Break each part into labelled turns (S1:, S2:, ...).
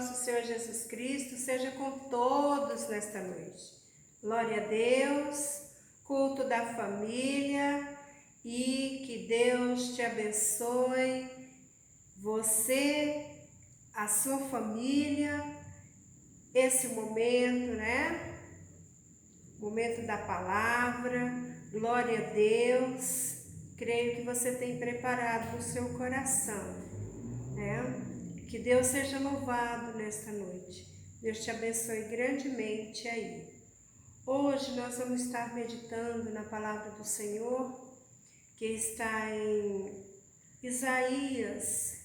S1: nosso Senhor Jesus Cristo seja com todos nesta noite. Glória a Deus, culto da família e que Deus te abençoe, você, a sua família, esse momento, né? Momento da palavra, glória a Deus. Creio que você tem preparado o seu coração, né? Que Deus seja louvado nesta noite. Deus te abençoe grandemente aí. Hoje nós vamos estar meditando na palavra do Senhor, que está em Isaías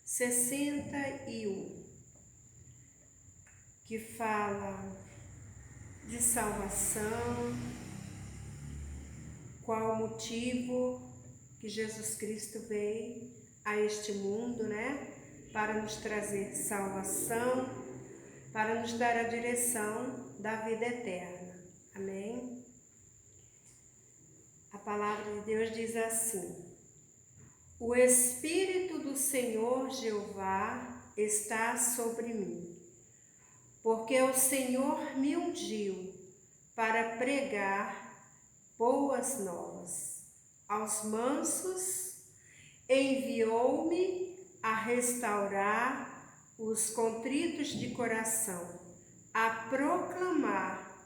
S1: 61, que fala de salvação, qual o motivo que Jesus Cristo veio a este mundo, né? Para nos trazer salvação, para nos dar a direção da vida eterna. Amém? A palavra de Deus diz assim: O Espírito do Senhor Jeová está sobre mim, porque o Senhor me ungiu para pregar boas novas aos mansos, enviou-me a restaurar os contritos de coração, a proclamar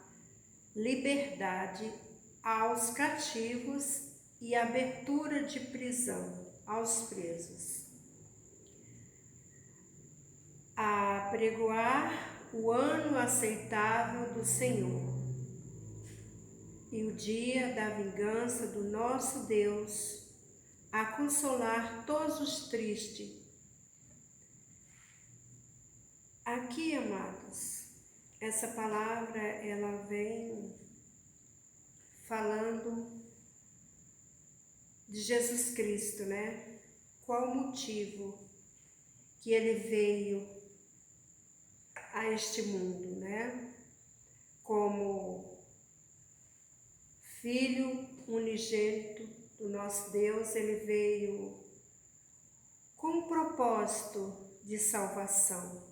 S1: liberdade aos cativos e abertura de prisão aos presos, a pregoar o ano aceitável do Senhor e o dia da vingança do nosso Deus, a consolar todos os tristes. Aqui, amados, essa palavra ela vem falando de Jesus Cristo, né? Qual o motivo que ele veio a este mundo, né? Como Filho unigênito do nosso Deus, ele veio com um propósito de salvação.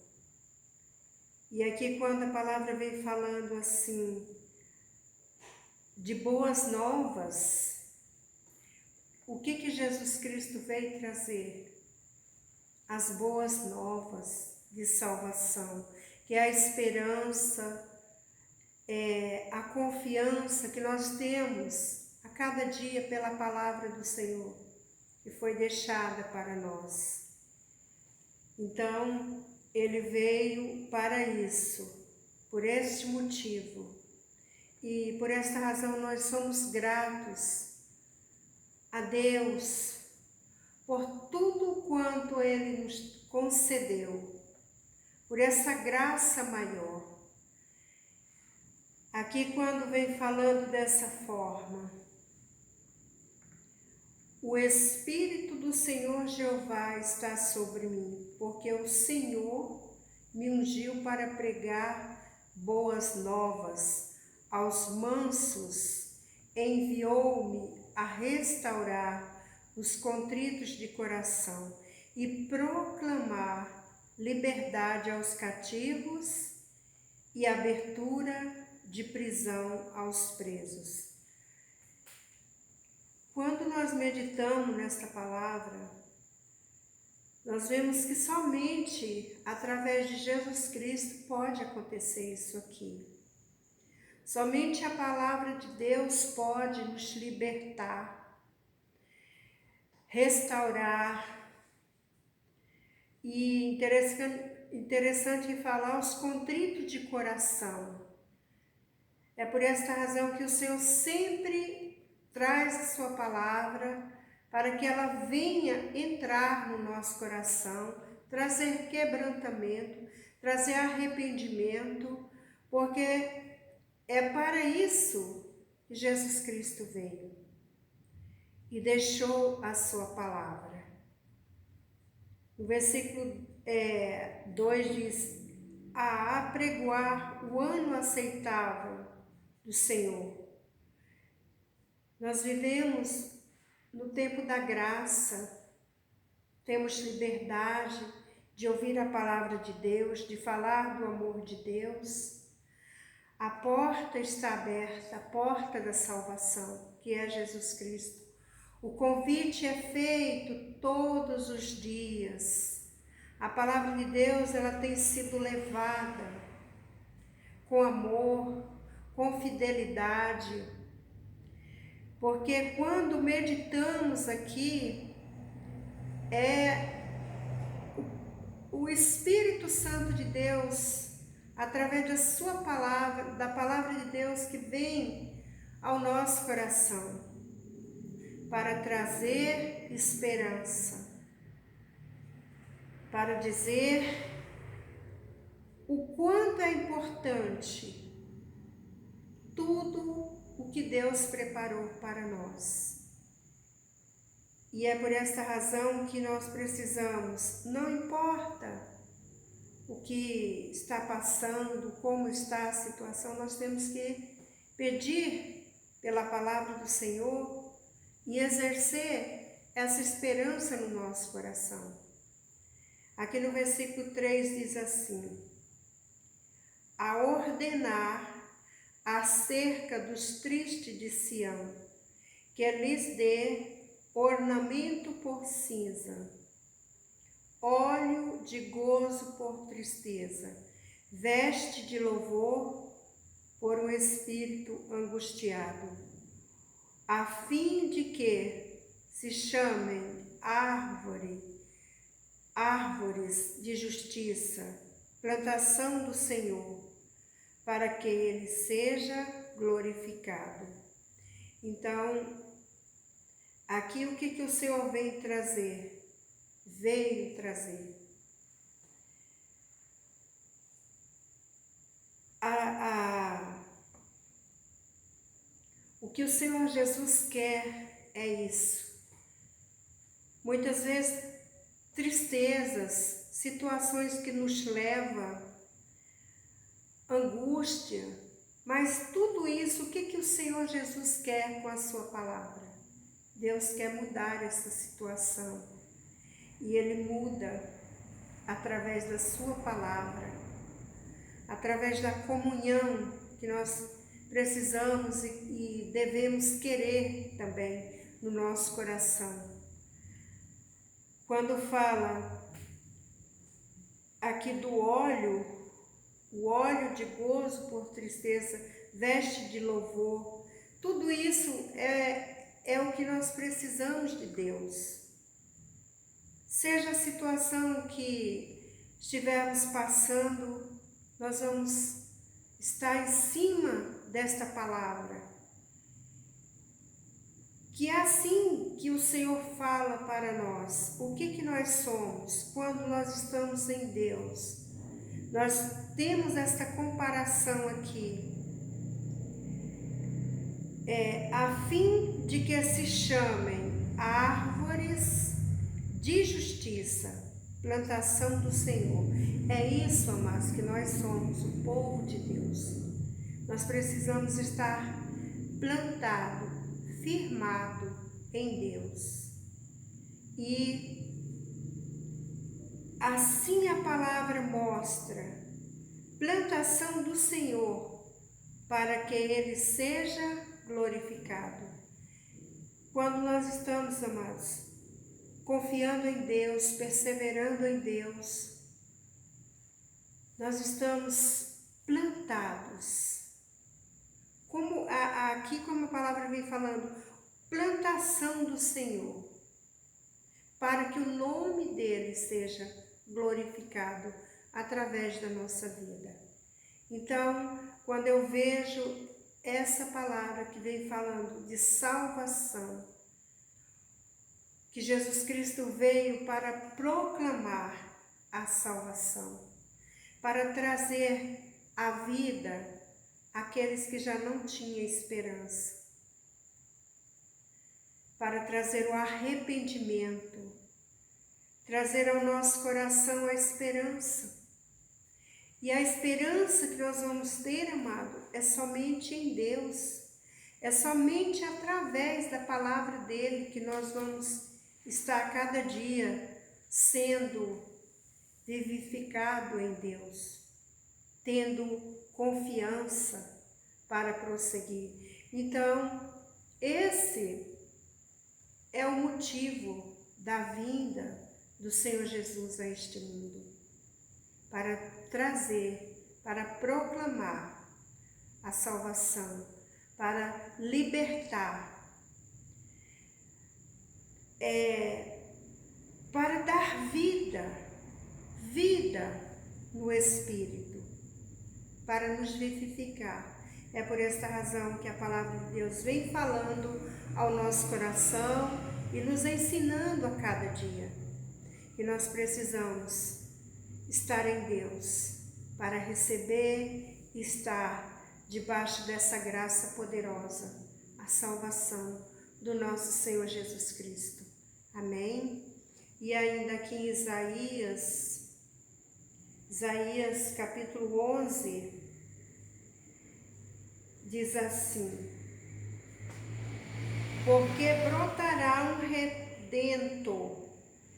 S1: E aqui quando a palavra vem falando assim, de boas novas, o que Jesus Cristo veio trazer? As boas novas de salvação, que é a esperança, a confiança que nós temos a cada dia pela palavra do Senhor, que foi deixada para nós. Então, ele veio para isso, por este motivo. E por esta razão nós somos gratos a Deus por tudo quanto ele nos concedeu, por essa graça maior. Aqui quando vem falando dessa forma, o Espírito do Senhor Jeová está sobre mim, porque o Senhor me ungiu para pregar boas novas aos mansos, enviou-me a restaurar os contritos de coração e proclamar liberdade aos cativos e abertura de prisão aos presos. Quando nós meditamos nesta palavra, nós vemos que somente através de Jesus Cristo pode acontecer isso aqui. Somente a palavra de Deus pode nos libertar, restaurar. E interessante falar os contritos de coração. É por esta razão que o Senhor sempre traz a sua palavra para que ela venha entrar no nosso coração, trazer quebrantamento, trazer arrependimento, porque é para isso que Jesus Cristo veio e deixou a sua palavra. No versículo 2 diz: a apregoar o ano aceitável do Senhor. Nós vivemos no tempo da graça, temos liberdade de ouvir a palavra de Deus, de falar do amor de Deus. A porta está aberta, a porta da salvação, que é Jesus Cristo. O convite é feito todos os dias. A palavra de Deus, ela tem sido levada com amor, com fidelidade, porque quando meditamos aqui, o Espírito Santo de Deus, através da sua palavra, da palavra de Deus que vem ao nosso coração, para trazer esperança, para dizer o quanto é importante tudo o que Deus preparou para nós. E é por esta razão que nós precisamos, não importa o que está passando, como está a situação, nós temos que pedir pela palavra do Senhor e exercer essa esperança no nosso coração. Aqui no versículo 3 diz assim: a ordenar acerca dos tristes de Sião, que lhes dê ornamento por cinza, óleo de gozo por tristeza, veste de louvor por um espírito angustiado, a fim de que se chamem árvores de justiça, plantação do Senhor, para que ele seja glorificado. Então, aqui o que o Senhor veio trazer? Veio trazer o que o Senhor Jesus quer é isso. Muitas vezes tristezas, situações que nos levam, angústia, mas tudo isso, o que o Senhor Jesus quer com a sua palavra? Deus quer mudar essa situação e Ele muda através da sua palavra, através da comunhão que nós precisamos e devemos querer também no nosso coração. Quando fala aqui do óleo, o óleo de gozo por tristeza, veste de louvor, tudo isso é o que nós precisamos de Deus. Seja a situação que estivermos passando, nós vamos estar em cima desta palavra. Que é assim que o Senhor fala para nós. O que nós somos quando nós estamos em Deus? Nós temos esta comparação aqui. A fim de que se chamem árvores de justiça, plantação do Senhor. É isso, amados, que nós somos, o povo de Deus. Nós precisamos estar plantado, firmado em Deus. E assim a palavra mostra, plantação do Senhor, para que Ele seja glorificado. Quando nós estamos, amados, confiando em Deus, perseverando em Deus, nós estamos plantados. Como a palavra vem falando, plantação do Senhor, para que o nome dele seja glorificado através da nossa vida. Então, quando eu vejo essa palavra que vem falando de salvação, que Jesus Cristo veio para proclamar a salvação, para trazer a vida àqueles que já não tinham esperança, para trazer o arrependimento, trazer ao nosso coração a esperança. E a esperança que nós vamos ter, amado, é somente em Deus. É somente através da palavra dele que nós vamos estar cada dia sendo vivificado em Deus, tendo confiança para prosseguir. Então, esse é o motivo da vinda do Senhor Jesus a este mundo, para trazer, para proclamar a salvação, para libertar, para dar vida no Espírito, para nos vivificar. É por esta razão que a palavra de Deus vem falando ao nosso coração e nos ensinando a cada dia que nós precisamos estar em Deus para receber e estar debaixo dessa graça poderosa, a salvação do nosso Senhor Jesus Cristo. Amém? E ainda aqui em Isaías capítulo 11, diz assim: porque brotará um redentor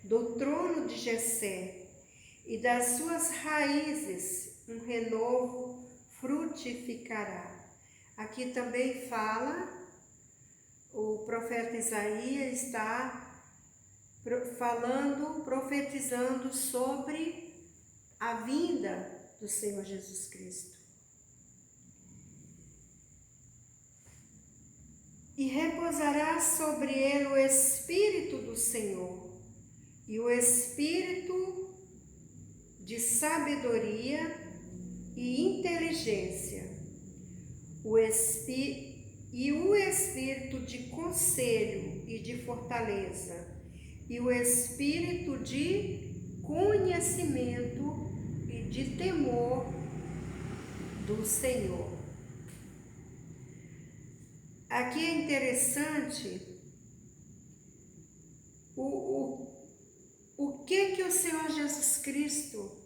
S1: do trono de Jessé, e das suas raízes um renovo frutificará. Aqui também fala, o profeta Isaías está falando, profetizando sobre a vinda do Senhor Jesus Cristo. E repousará sobre ele o Espírito do Senhor, e o Espírito de sabedoria e inteligência, o Espírito de conselho e de fortaleza, e o Espírito de conhecimento e de temor do Senhor. Aqui é interessante o que o Senhor Jesus Cristo,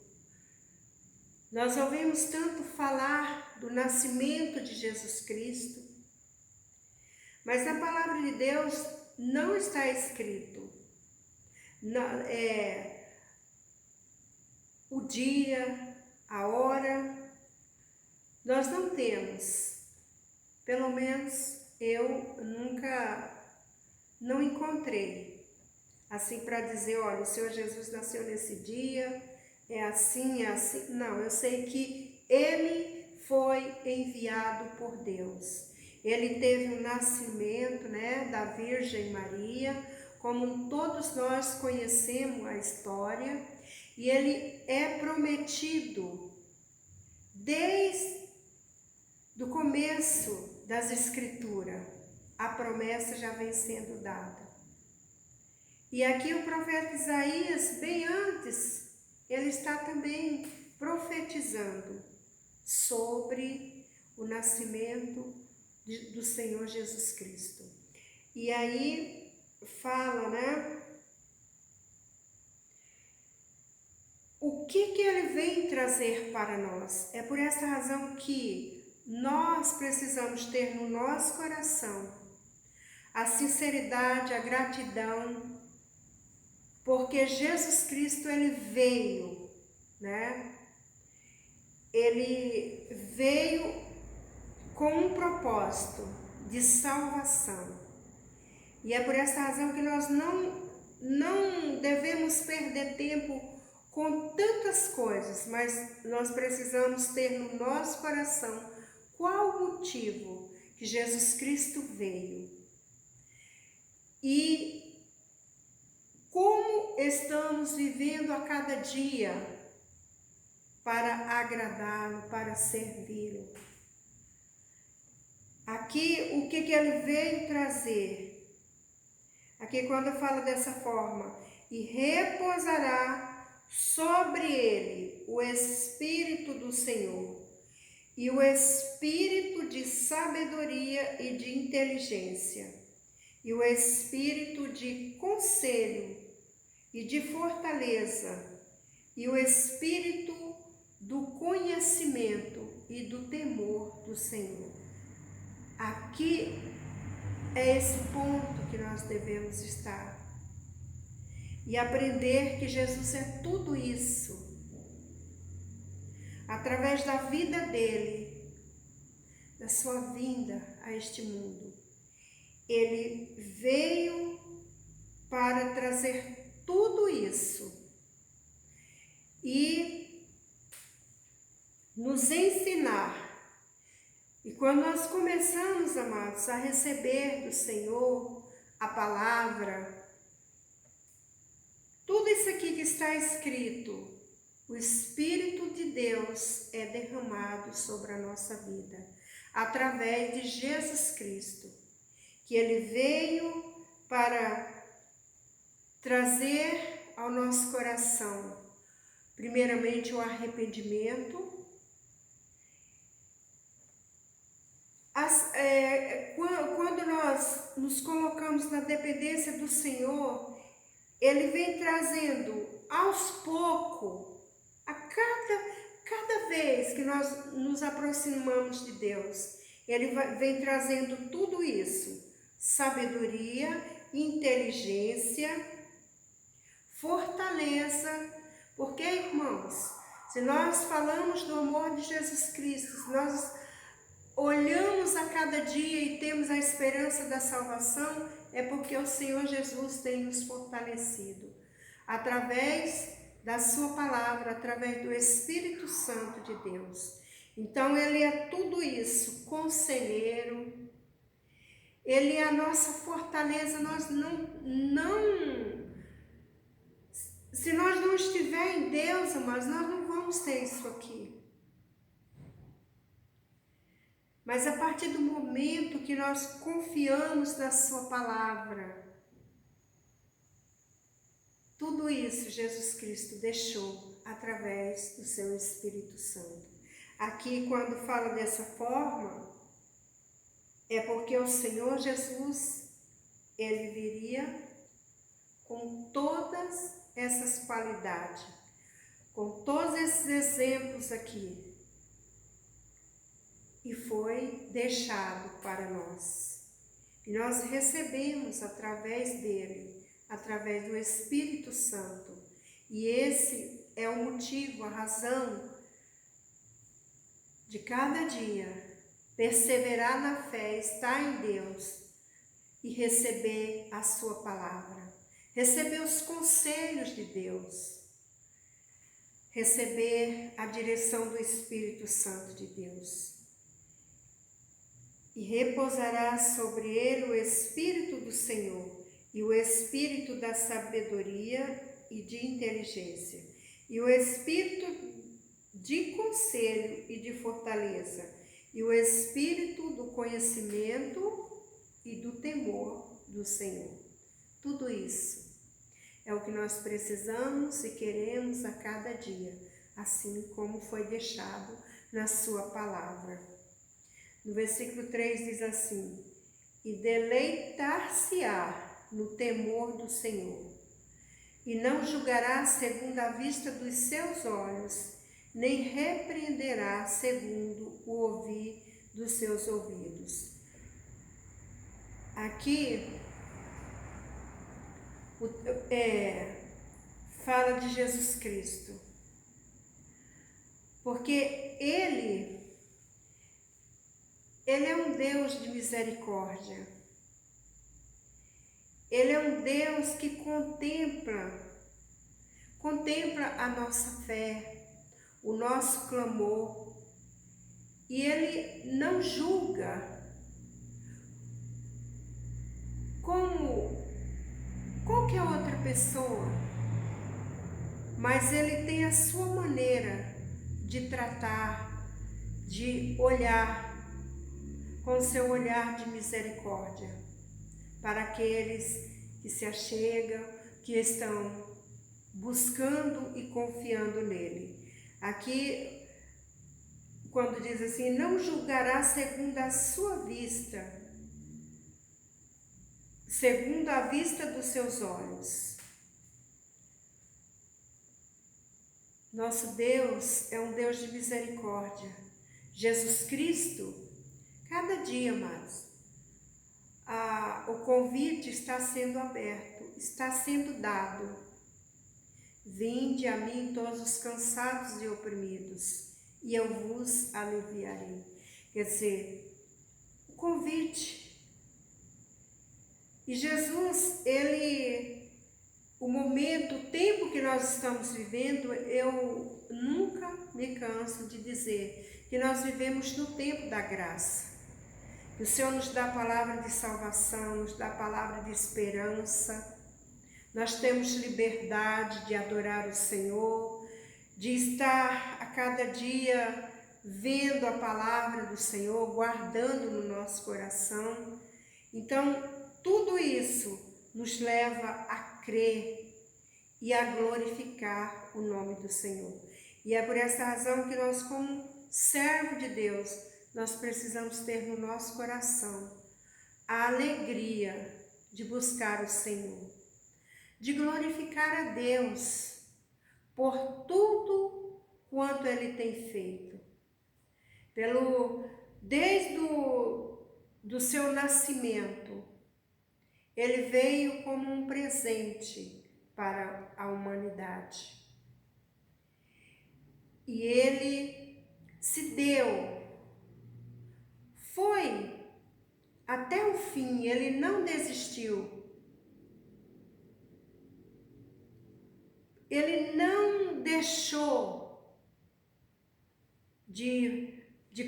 S1: nós ouvimos tanto falar do nascimento de Jesus Cristo, mas na palavra de Deus não está escrito o dia, a hora, nós não temos, pelo menos eu não encontrei, assim para dizer, olha, o Senhor Jesus nasceu nesse dia, é assim, não, eu sei que Ele foi enviado por Deus, Ele teve o nascimento, da Virgem Maria, como todos nós conhecemos a história, e Ele é prometido desde o começo das Escrituras, a promessa já vem sendo dada. E aqui o profeta Isaías, bem antes, ele está também profetizando sobre o nascimento do Senhor Jesus Cristo. E aí fala, o que ele vem trazer para nós. É por essa razão que nós precisamos ter no nosso coração a sinceridade, a gratidão, porque Jesus Cristo, ele veio, Ele veio com um propósito de salvação. E é por essa razão que nós não devemos perder tempo com tantas coisas, mas nós precisamos ter no nosso coração qual o motivo que Jesus Cristo veio e como estamos vivendo a cada dia para agradá-lo, para servi-lo. Aqui, o que ele veio trazer? Aqui, quando fala dessa forma, e repousará sobre ele o Espírito do Senhor, e o Espírito de sabedoria e de inteligência, e o Espírito de conselho e de fortaleza, e o Espírito do conhecimento e do temor do Senhor. Aqui é esse ponto que nós devemos estar. E aprender que Jesus é tudo isso através da vida dele, da sua vinda a este mundo. Ele veio para trazer tudo isso e nos ensinar. E quando nós começamos, amados, a receber do Senhor a palavra, tudo isso aqui que está escrito, o Espírito de Deus é derramado sobre a nossa vida, através de Jesus Cristo, que Ele veio para trazer ao nosso coração, primeiramente, o arrependimento. Quando nós nos colocamos na dependência do Senhor, Ele vem trazendo aos poucos, a cada vez que nós nos aproximamos de Deus, Ele vem trazendo tudo isso: sabedoria, inteligência, fortaleza. Porque, irmãos, se nós falamos do amor de Jesus Cristo, se nós olhamos a cada dia e temos a esperança da salvação, é porque o Senhor Jesus tem nos fortalecido através da sua palavra, através do Espírito Santo de Deus. Então Ele é tudo isso, conselheiro, Ele é a nossa fortaleza. Se nós não estiver em Deus, amados, nós não vamos ter isso aqui. Mas a partir do momento que nós confiamos na sua palavra, tudo isso Jesus Cristo deixou através do seu Espírito Santo. Aqui, quando fala dessa forma, é porque o Senhor Jesus, Ele viria com todas essas qualidades, com todos esses exemplos aqui, e foi deixado para nós. E nós recebemos através dele, através do Espírito Santo. E esse é o motivo, a razão de cada dia perseverar na fé, estar em Deus e receber a sua palavra, receber os conselhos de Deus, receber a direção do Espírito Santo de Deus. E repousará sobre ele o Espírito do Senhor, e o Espírito da sabedoria e de inteligência, e o Espírito de conselho e de fortaleza, e o Espírito do conhecimento e do temor do Senhor. Tudo isso é o que nós precisamos e queremos a cada dia, assim como foi deixado na sua palavra. No versículo 3 diz assim: e deleitar-se-á no temor do Senhor, e não julgará segundo a vista dos seus olhos, nem repreenderá segundo o ouvir dos seus ouvidos. Aqui fala de Jesus Cristo, porque Ele é um Deus de misericórdia. Ele é um Deus que contempla a nossa fé, o nosso clamor, e Ele não julga como qualquer outra pessoa, mas Ele tem a sua maneira de tratar, de olhar, com seu olhar de misericórdia, para aqueles que se achegam, que estão buscando e confiando nele. Aqui, quando diz assim, não julgará segundo a sua vista, segundo a vista dos seus olhos. Nosso Deus é um Deus de misericórdia. Jesus Cristo, cada dia mais, o convite está sendo aberto, está sendo dado. Vinde a mim todos os cansados e oprimidos, e eu vos aliviarei. Quer dizer, o convite. E Jesus, o momento, o tempo que nós estamos vivendo, eu nunca me canso de dizer que nós vivemos no tempo da graça. Que o Senhor nos dá a palavra de salvação, nos dá a palavra de esperança. Nós temos liberdade de adorar o Senhor, de estar a cada dia vendo a palavra do Senhor, guardando no nosso coração. Então, tudo isso nos leva a crer e a glorificar o nome do Senhor. E é por essa razão que nós, como servo de Deus, nós precisamos ter no nosso coração a alegria de buscar o Senhor, de glorificar a Deus por tudo quanto Ele tem feito. Desde do seu nascimento, Ele veio como um presente para a humanidade. E Ele se deu, foi até o fim, Ele não desistiu. Ele não deixou de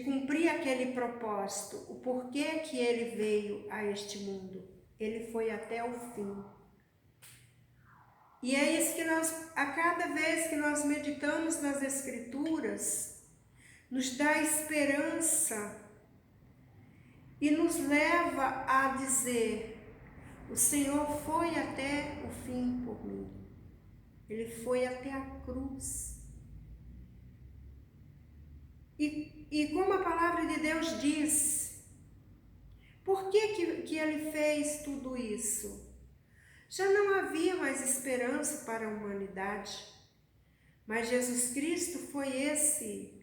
S1: cumprir aquele propósito, o porquê que Ele veio a este mundo. Ele foi até o fim. E é isso que a cada vez que nós meditamos nas Escrituras, nos dá esperança e nos leva a dizer: o Senhor foi até o fim por mim. Ele foi até a cruz. E como a palavra de Deus diz, por que Ele fez tudo isso? Já não havia mais esperança para a humanidade, mas Jesus Cristo foi esse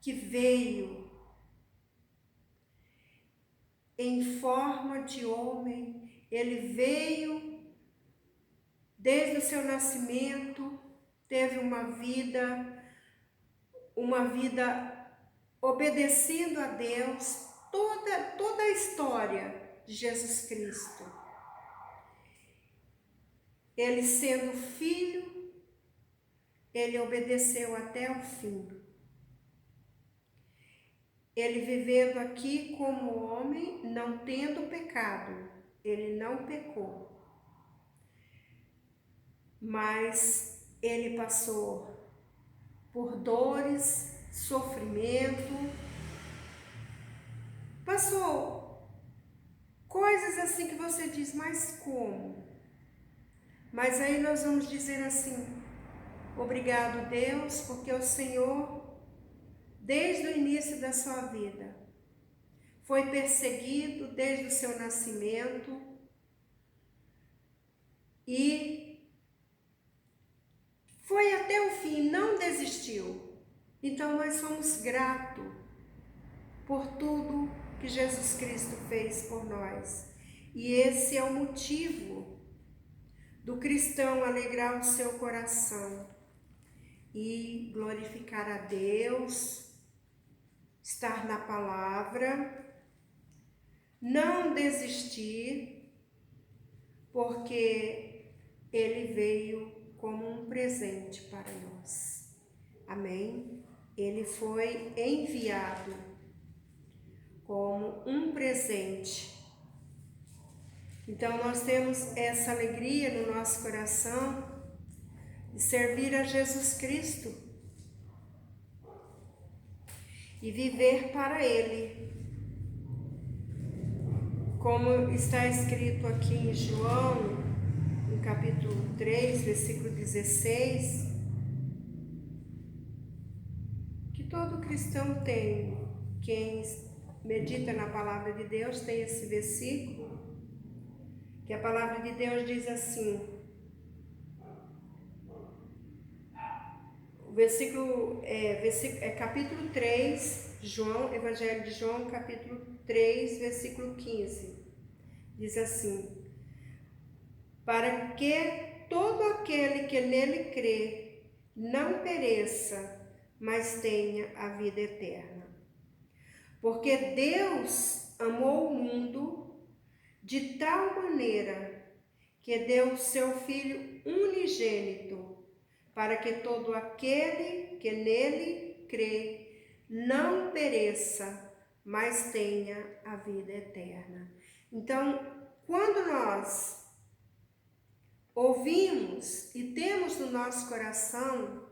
S1: que veio em forma de homem. Ele veio desde o seu nascimento, teve uma vida obedecendo a Deus, toda a história de Jesus Cristo. Ele sendo filho, ele obedeceu até o fim. Ele vivendo aqui como homem, não tendo pecado, ele não pecou. Mas ele passou por dores, sofrimento, passou coisas assim que você diz, mas como? Mas aí nós vamos dizer assim: obrigado, Deus, porque o Senhor, desde o início da sua vida, foi perseguido desde o seu nascimento e foi até o fim, não desistiu. Então nós somos gratos por tudo que Jesus Cristo fez por nós. E esse é o motivo do cristão alegrar o seu coração e glorificar a Deus, estar na palavra, não desistir, porque Ele veio como um presente para nós. Amém? Ele foi enviado como um presente. Então nós temos essa alegria no nosso coração de servir a Jesus Cristo e viver para Ele. Como está escrito aqui em João, no capítulo 3, versículo 16, que todo cristão tem, quem medita na palavra de Deus tem esse versículo, que a palavra de Deus diz assim, o versículo capítulo 3, João, Evangelho de João, capítulo 3, versículo 15, diz assim: para que todo aquele que nele crê não pereça, mas tenha a vida eterna. Porque Deus amou o mundo de tal maneira que deu o seu Filho unigênito, para que todo aquele que nele crê não pereça, mas tenha a vida eterna. Então, quando nós ouvimos e temos no nosso coração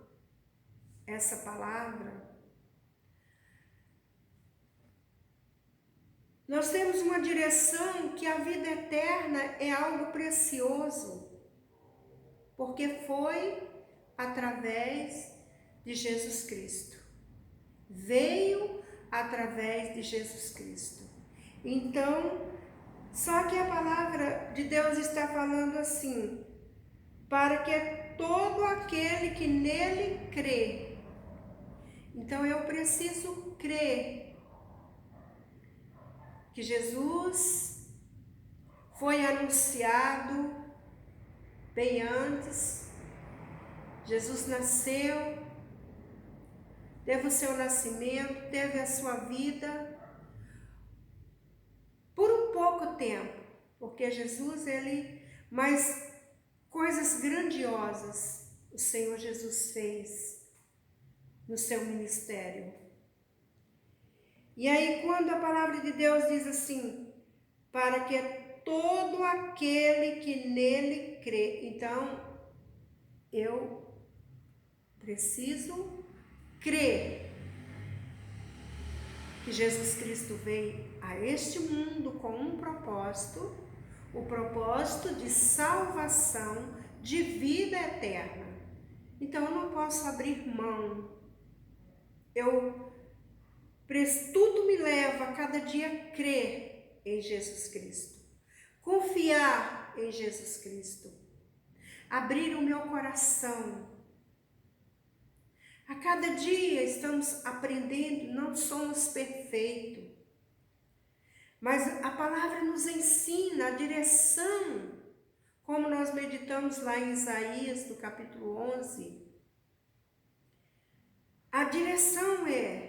S1: essa palavra, nós temos uma direção que a vida eterna é algo precioso, porque foi através de Jesus Cristo. Veio através de Jesus Cristo. Então, só que a palavra de Deus está falando assim, para que todo aquele que nele crê. Então eu preciso crer que Jesus foi anunciado bem antes. Jesus nasceu, teve o seu nascimento, teve a sua vida por um pouco tempo, porque Jesus, mas coisas grandiosas o Senhor Jesus fez no seu ministério. E aí quando a palavra de Deus diz assim, para que todo aquele que nele crê, então eu preciso crer que Jesus Cristo veio a este mundo com um propósito, o propósito de salvação, de vida eterna. Então eu não posso abrir mão. Tudo me leva a cada dia a crer em Jesus Cristo, confiar em Jesus Cristo, abrir o meu coração. A cada dia estamos aprendendo, não somos perfeitos, mas a palavra nos ensina a direção, como nós meditamos lá em Isaías, no capítulo 11. A direção é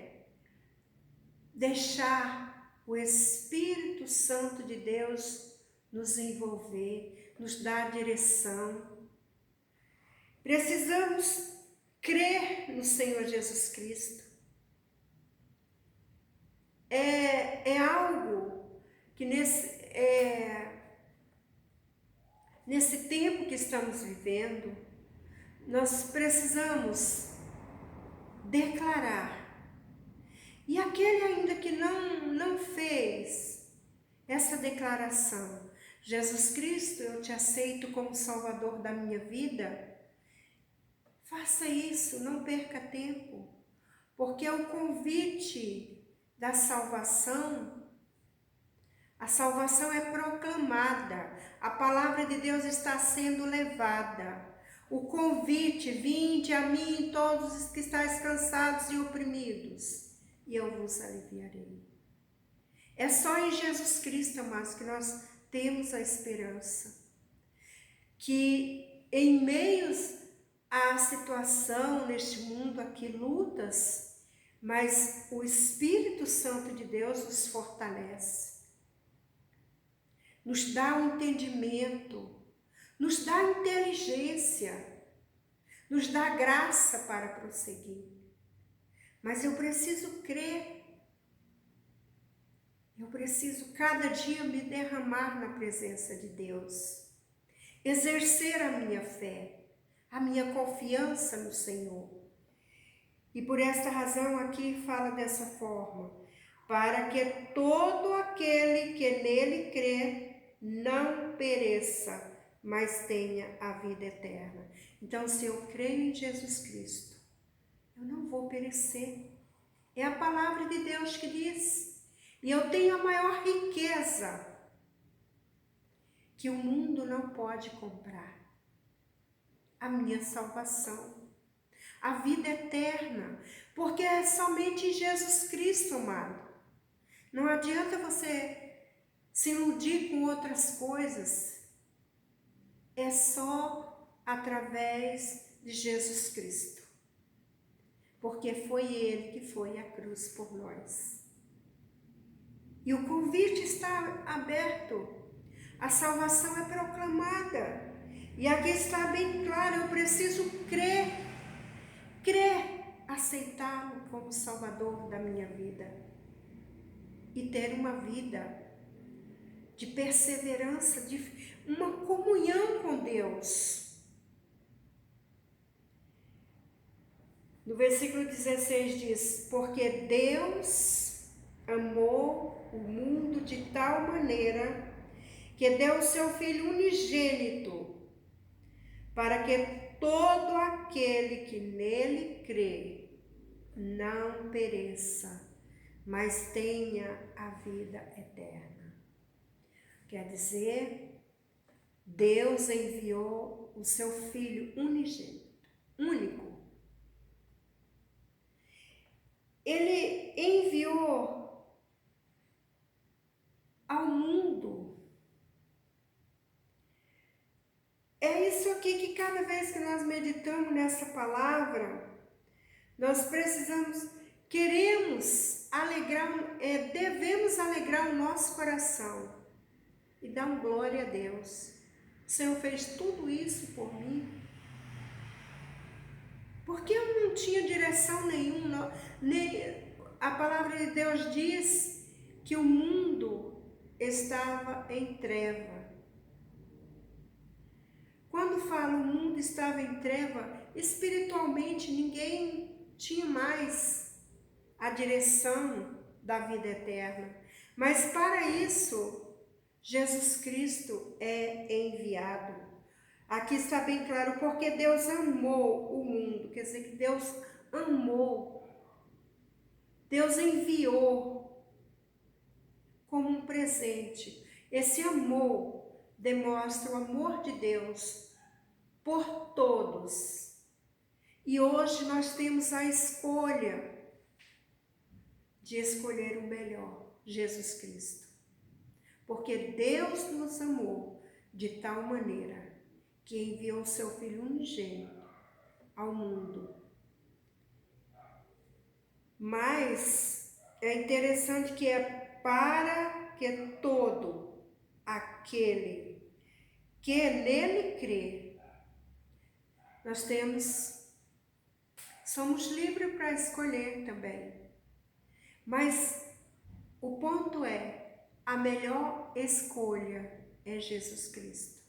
S1: deixar o Espírito Santo de Deus nos envolver, nos dar direção. Precisamos crer no Senhor Jesus Cristo. É algo que nesse tempo que estamos vivendo, nós precisamos declarar. E aquele ainda que não fez essa declaração, Jesus Cristo, eu te aceito como Salvador da minha vida, faça isso, não perca tempo, porque o convite da salvação, a salvação é proclamada, a palavra de Deus está sendo levada. O convite, vinde a mim todos os que estáis cansados e oprimidos, e eu vos aliviarei. É só em Jesus Cristo, amados, que nós temos a esperança. Que em meios à situação neste mundo aqui, lutas, mas o Espírito Santo de Deus nos fortalece. Nos dá um entendimento, nos dá inteligência, nos dá graça para prosseguir. Mas eu preciso crer, eu preciso cada dia me derramar na presença de Deus, exercer a minha fé, a minha confiança no Senhor. E por esta razão aqui fala dessa forma, para que todo aquele que nele crê não pereça, mas tenha a vida eterna. Então, se eu creio em Jesus Cristo, eu não vou perecer. É a palavra de Deus que diz. E eu tenho a maior riqueza que o mundo não pode comprar. A minha salvação. A vida eterna. Porque é somente em Jesus Cristo, amado. Não adianta você se iludir com outras coisas. É só através de Jesus Cristo. porque foi Ele que foi à cruz por nós. E o convite está aberto, a salvação é proclamada. E aqui está bem claro, eu preciso crer, aceitá-lo como Salvador da minha vida e ter uma vida de perseverança, de uma comunhão com Deus. No versículo 16 diz: porque Deus amou o mundo de tal maneira que deu o seu Filho unigênito, para que todo aquele que nele crê não pereça, mas tenha a vida eterna. Quer dizer, Deus enviou o seu Filho unigênito, único. Ele enviou ao mundo. É isso aqui que cada vez que nós meditamos nessa palavra, nós queremos alegrar, devemos alegrar o nosso coração e dar glória a Deus. O Senhor fez tudo isso por mim, porque eu não tinha direção nenhuma. A palavra de Deus diz que o mundo estava em treva. Quando fala o mundo estava em treva, espiritualmente ninguém tinha mais a direção da vida eterna. Mas para isso, Jesus Cristo é enviado. Aqui está bem claro, porque Deus amou o mundo, quer dizer que Deus amou, Deus enviou como um presente. Esse amor demonstra o amor de Deus por todos. E hoje nós temos a escolha de escolher o melhor, Jesus Cristo. Porque Deus nos amou de tal maneira que enviou o seu Filho unigênito ao mundo. Mas é interessante que é para que todo aquele que nele crê, nós somos livres para escolher também. Mas o ponto é, a melhor escolha é Jesus Cristo.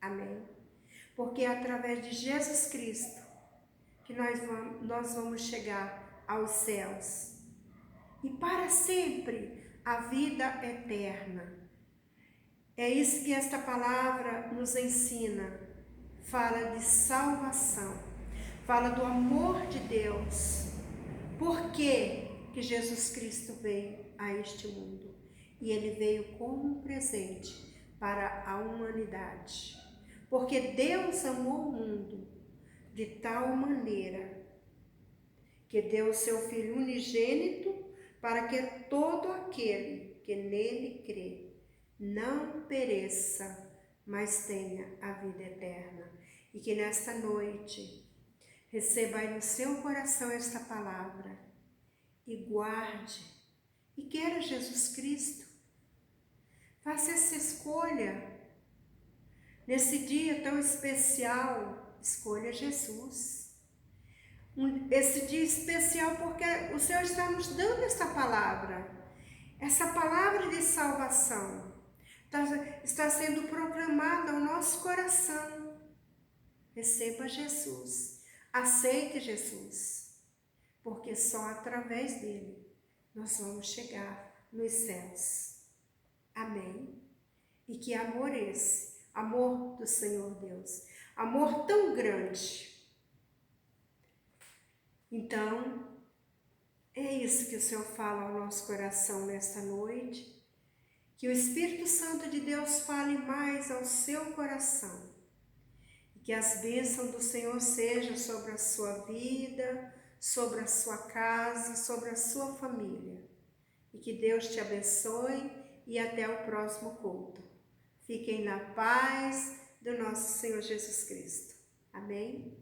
S1: Amém? Porque é através de Jesus Cristo que nós vamos chegar aos céus. E para sempre, a vida eterna. É isso que esta palavra nos ensina. Fala de salvação. Fala do amor de Deus. Por que Jesus Cristo veio a este mundo? E Ele veio como um presente para a humanidade. Porque Deus amou o mundo de tal maneira que deu o seu Filho unigênito para que todo aquele que nele crê não pereça, mas tenha a vida eterna. E que nesta noite receba aí no seu coração esta palavra e guarde e queira Jesus Cristo. Faça essa escolha. Nesse dia tão especial, escolha Jesus. Esse dia especial porque o Senhor está nos dando essa palavra de salvação. Está sendo proclamada ao nosso coração. Receba Jesus, aceite Jesus, porque só através dele nós vamos chegar nos céus. Amém? E que amor esse? Amor do Senhor Deus, amor tão grande. Então, é isso que o Senhor fala ao nosso coração nesta noite, que o Espírito Santo de Deus fale mais ao seu coração, e que as bênçãos do Senhor sejam sobre a sua vida, sobre a sua casa, sobre a sua família, e que Deus te abençoe e até o próximo culto. Fiquem na paz do nosso Senhor Jesus Cristo. Amém?